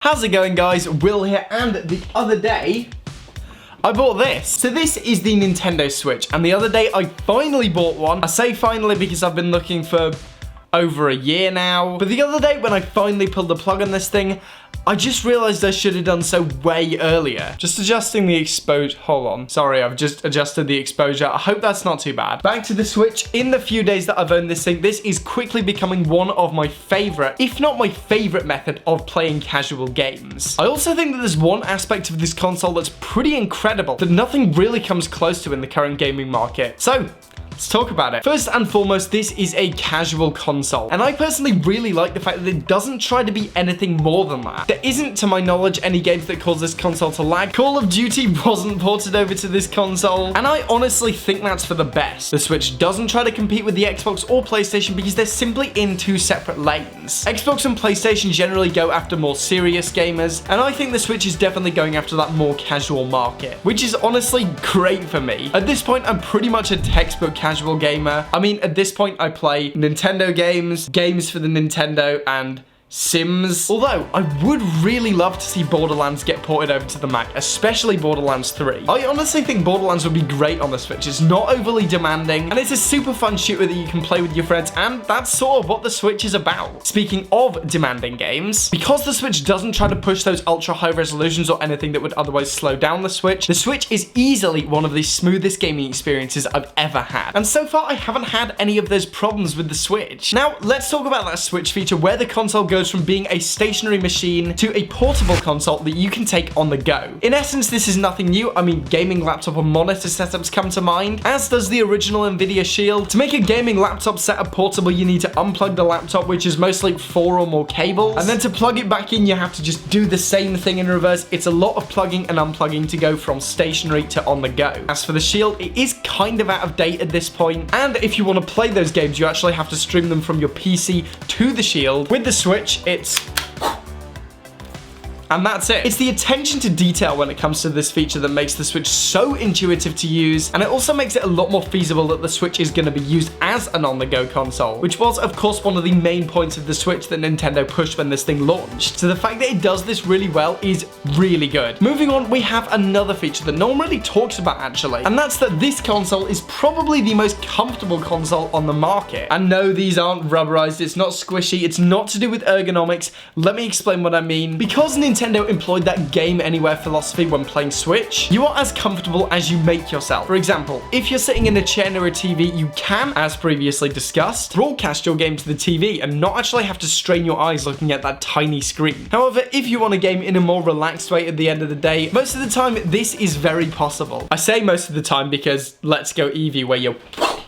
How's it going, guys? Will here, and the other day I bought this. So this is the Nintendo Switch, and the other day I finally bought one. I say finally because I've been looking for over a year now. But the other day when I finally pulled the plug on this thing, I just realized I should have done so way earlier. Just adjusting the exposure. Hold on. Sorry, I've just adjusted the exposure. I hope that's not too bad. Back to the Switch. In the few days that I've owned this thing, this is quickly becoming one of my favorite, if not my favorite method of playing casual games. I also think that there's one aspect of this console that's pretty incredible that nothing really comes close to in the current gaming market. So, let's talk about it. First and foremost, this is a casual console, and I personally really like the fact that it doesn't try to be anything more than that. There isn't, to my knowledge, any games that cause this console to lag. Call of Duty wasn't ported over to this console, and I honestly think that's for the best. The Switch doesn't try to compete with the Xbox or PlayStation because they're simply in two separate lanes. Xbox and PlayStation generally go after more serious gamers, and I think the Switch is definitely going after that more casual market, which is honestly great for me. At this point, I'm pretty much a textbook casual gamer. I mean, at this point, I play Nintendo games, games for the Nintendo, and Sims. Although, I would really love to see Borderlands get ported over to the Mac, especially Borderlands 3. I honestly think Borderlands would be great on the Switch. It's not overly demanding, and it's a super fun shooter that you can play with your friends, and that's sort of what the Switch is about. Speaking of demanding games, because the Switch doesn't try to push those ultra high resolutions or anything that would otherwise slow down the Switch is easily one of the smoothest gaming experiences I've ever had. And so far, I haven't had any of those problems with the Switch. Now, let's talk about that Switch feature where the console goes from being a stationary machine to a portable console that you can take on the go. In essence, this is nothing new. I mean, gaming laptop and monitor setups come to mind, as does the original Nvidia Shield. To make a gaming laptop setup portable, you need to unplug the laptop, which is mostly 4 or more cables, and then to plug it back in, you have to just do the same thing in reverse. It's a lot of plugging and unplugging to go from stationary to on the go. As for the Shield, it is kind of out of date at this point, and if you want to play those games, you actually have to stream them from your PC to the Shield. With the Switch, and that's it. It's the attention to detail when it comes to this feature that makes the Switch so intuitive to use, and it also makes it a lot more feasible that the Switch is going to be used as an on-the-go console, which was, of course, one of the main points of the Switch that Nintendo pushed when this thing launched. So the fact that it does this really well is really good. Moving on, we have another feature that no one really talks about, actually, and that's that this console is probably the most comfortable console on the market. And no, these aren't rubberized, it's not squishy, it's not to do with ergonomics. Let me explain what I mean. Because Nintendo employed that game anywhere philosophy when playing Switch, you are as comfortable as you make yourself. For example, if you're sitting in a chair near a TV, you can, as previously discussed, broadcast your game to the TV and not actually have to strain your eyes looking at that tiny screen. However, if you want a game in a more relaxed way at the end of the day, most of the time this is very possible. I say most of the time because let's go Eevee, where you're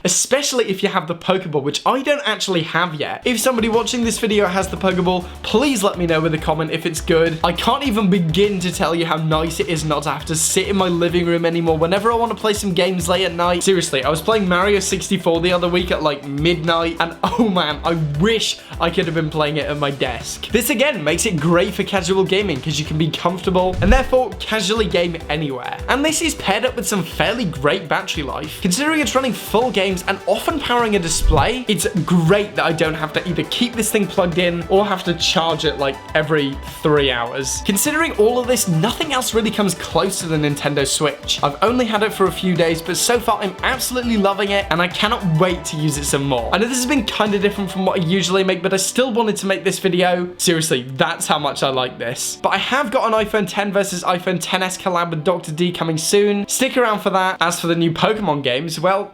especially if you have the Pokeball, which I don't actually have yet. If somebody watching this video has the Pokeball, please let me know with a comment if it's good. I can't even begin to tell you how nice it is not to have to sit in my living room anymore whenever I want to play some games late at night. Seriously, I was playing Mario 64 the other week at like midnight, and oh man, I wish I could have been playing it at my desk. This again makes it great for casual gaming because you can be comfortable and therefore casually game anywhere. And this is paired up with some fairly great battery life. Considering it's running full games and often powering a display, it's great that I don't have to either keep this thing plugged in or have to charge it like every 3 hours. Considering all of this, nothing else really comes close to the Nintendo Switch. I've only had it for a few days, but so far I'm absolutely loving it, and I cannot wait to use it some more. I know this has been kind of different from what I usually make, but I still wanted to make this video. Seriously, that's how much I like this. But I have got an iPhone 10 versus iPhone 10s collab with Dr. D coming soon. Stick around for that. As for the new Pokemon games, well,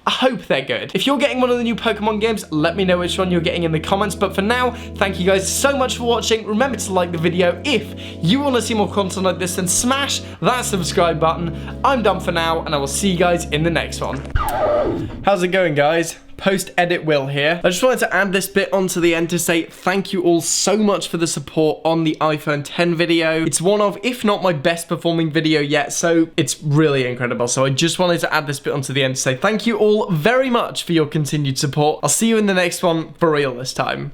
I hope they're good. If you're getting one of the new Pokemon games, let me know which one you're getting in the comments. But for now, thank you guys so much for watching. Remember to like the video. If you want to see more content like this, then smash that subscribe button. I'm done for now, and I will see you guys in the next one. How's it going, guys? Post-edit Will here. I just wanted to add this bit onto the end to say thank you all so much for the support on the iPhone 10 video. It's one of, if not my best performing video yet, so it's really incredible. So I just wanted to add this bit onto the end to say thank you all very much for your continued support. I'll see you in the next one, for real this time.